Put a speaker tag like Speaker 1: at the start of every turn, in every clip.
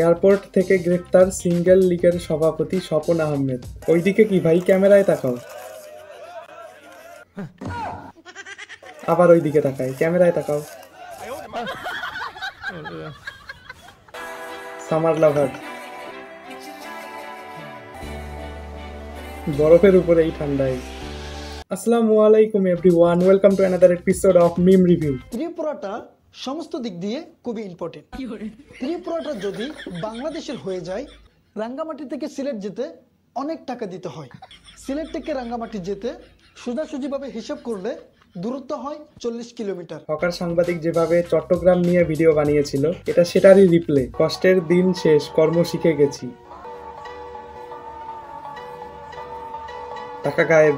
Speaker 1: Airport থেকে গ্রেফতার single লীগের সভাপতি স্বপন আহমেদ। ওইদিকে কি ভাই, ক্যামেরায় তাকাও। আবার ওইদিকে তাকাই, ক্যামেরায় তাকাও। সামার লাভার, বরফের উপরে এই ঠান্ডায়। আসসালামু আলাইকুম everyone, welcome to another episode of meme review.
Speaker 2: ত্রিপুরাটা সমস্ত দিক দিয়ে খুবই ইম্পর্টেন্ট। ত্রিপুরাটা যদি বাংলাদেশের হয়ে যায়, রাঙ্গামাটি থেকে সিলেট যেতে অনেক টাকা দিতে হয়। সিলেট থেকে রাঙ্গামাটি যেতে সোজাসুজিভাবে হিসাব করলে দূরত্ব হয় 40 কিলোমিটার।
Speaker 1: হকার সাংবাদিক যেভাবে চট্টগ্রাম নিয়ে ভিডিও বানিয়েছিল, এটা সেটারই রিপ্লে। কষ্টের দিন শেষ, কর্ম শিখে গেছি। টাকা গায়েব।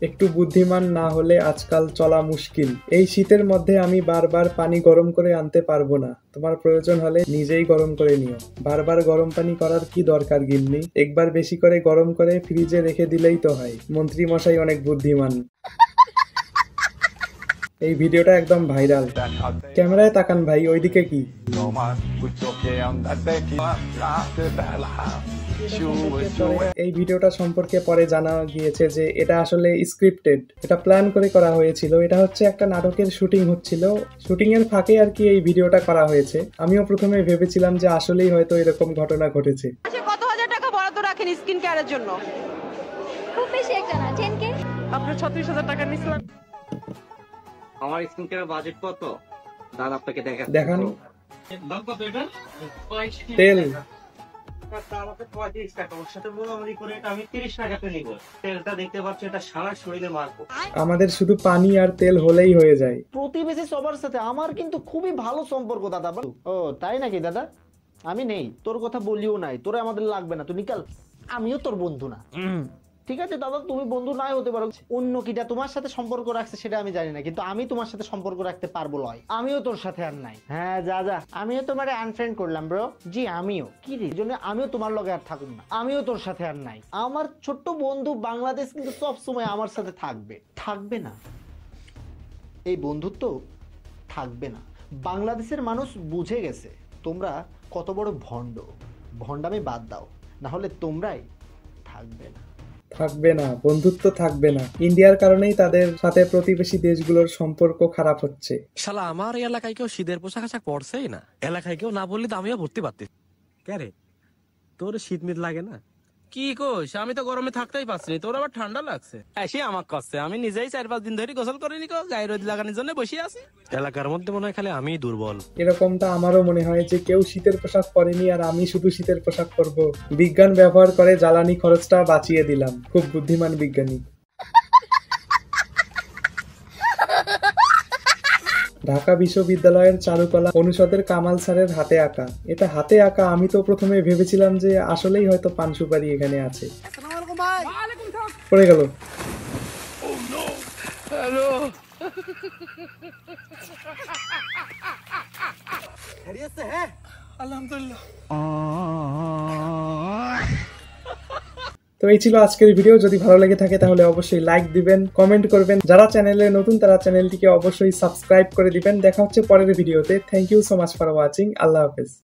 Speaker 1: একটু বুদ্ধিমান না হলে আজকাল চলা মুশকিল। এই শীতের মধ্যে আমি বারবার পানি গরম করে আনতে পারবো না। তোমার প্রয়োজন হলে নিজেই গরম করে নিও। বারবার গরম পানি করার কি দরকার গিন্নি? একবার বেশি করে গরম করে ফ্রিজে রেখে দিলেই তো হয়। মন্ত্রী মশাই অনেক বুদ্ধিমান। এই ভিডিওটা একদম ভাইরাল। ক্যামেরায় তাকান ভাই, ওইদিকে কি? এই ভিডিওটা সম্পর্কে পরে জানা গিয়েছে যে এটা আসলে স্ক্রিপ্টেড, এটা প্ল্যান করে করা হয়েছিল। এটা হচ্ছে একটা নাটকের শুটিং হচ্ছিল, শুটিং এর ফাঁকে আর কি এই ভিডিওটা করা হয়েছে। আমিও প্রথমে ভেবেছিলাম যে আসলেই হয়তো এরকম ঘটনা ঘটেছে।
Speaker 3: কত হাজার টাকা বরাদ্দ রাখেন স্কিন কেয়ারের জন্য?
Speaker 4: খুব বেশি একটা না, 10K।
Speaker 3: আপনি 36,000 টাকা নিছিলেন।
Speaker 5: আমার স্কিন কেয়ার বাজেট কত দাদা আপনাকে
Speaker 1: দেখান। তেল
Speaker 5: আমাকে 35 টাকা, ওর সাথে মোলামুলি করে এটা আমি 30 টাকাতে নিব। তেলটা দেখতে পাচ্ছি এটা সারা শরীরে মারবো।
Speaker 1: আমাদের শুধু পানি আর তেল হলেই হয়ে যায়।
Speaker 2: প্রতিবেশী সবার সাথে আমার কিন্তু খুবই ভালো সম্পর্ক দাদা। ও তাই নাকি দাদা? আমি নেই, তোর কথা বলিও নাই, তোরে আমাদের লাগবে না, তুই নিকাল। আমিও তোর বন্ধু না। ঠিক আছে দাদা, তুমি বন্ধু নাই হতে পারো, অন্য কিটা তোমার সাথে সম্পর্ক রাখছে সেটা আমি জানি না, কিন্তু আমি তোমার সাথে সম্পর্ক রাখতে পারবো লয়। আমিও তোর সাথে আর নাই। হ্যাঁ যা যা, আমিও তোমারে আনফ্রেন্ড করলাম ব্রো। জি আমিও, কি রে জন্য আমিও তোমার লগে আর থাকুম না। আমিও তোর সাথে আর নাই। আমার ছোট্ট বন্ধু বাংলাদেশ কিন্তু সব সময় আমার সাথে থাকবে, থাকবে না। এই বন্ধুত্ব থাকবে না। বাংলাদেশের মানুষ বুঝে গেছে তোমরা কত বড় ভণ্ড। ভণ্ডামি বাদ দাও, না হলে তোমরাই থাকবে না।
Speaker 1: থাকবে না, বন্ধুত্ব থাকবে না। ইন্ডিয়ার কারণেই তাদের সাথে প্রতিবেশী দেশগুলোর সম্পর্ক খারাপ হচ্ছে।
Speaker 6: শালা আমার এলাকায় কেউ শীতের পোশাক আশাক পড়ছেই না। এলাকায় কেউ না বললে তো আমিও ভর্তি পারতি। কে রে, তোর শীত মিত লাগে না? কি কোস, আমি তো গরমে থাকতেই পারছি, তোর আবার ঠান্ডা লাগছে। সে আমার কাছে আমি নিজেই 4-5 দিন ধরে গোসল করে নিকো, গায়ে রোদ লাগানোর জন্য বসে আছি। এলাকার মধ্যে মনে হয় খালি আমিই দুর্বল।
Speaker 1: এরকমটা আমারও মনে হয় যে কেউ শীতের পোশাক পরেনি আর আমি শুধু শীতের পোশাক পরব। বিজ্ঞান ব্যবহার করে জ্বালানি খরচটা বাঁচিয়ে দিলাম। খুব বুদ্ধিমান বিজ্ঞানী। ঢাকা বিশ্ববিদ্যালয়ের চারুকলা অনুষদের কামাল স্যারের হাতে আঁকা। এটা হাতে আঁকা, আমি তো প্রথমে ভেবেছিলাম যে আসলেই হয়তো পান সুপারি এখানে আছে। পড়ে গেল। তো এই ছিল আজকের ভিডিও। যদি ভালো লেগে থাকে তাহলে অবশ্যই লাইক দিবেন, কমেন্ট করবেন। যারা চ্যানেলে নতুন তারা চ্যানেলটিকে অবশ্যই সাবস্ক্রাইব করে দিবেন। দেখা হচ্ছে পরের ভিডিওতে। Thank you so much for watching. আল্লাহ হাফেজ।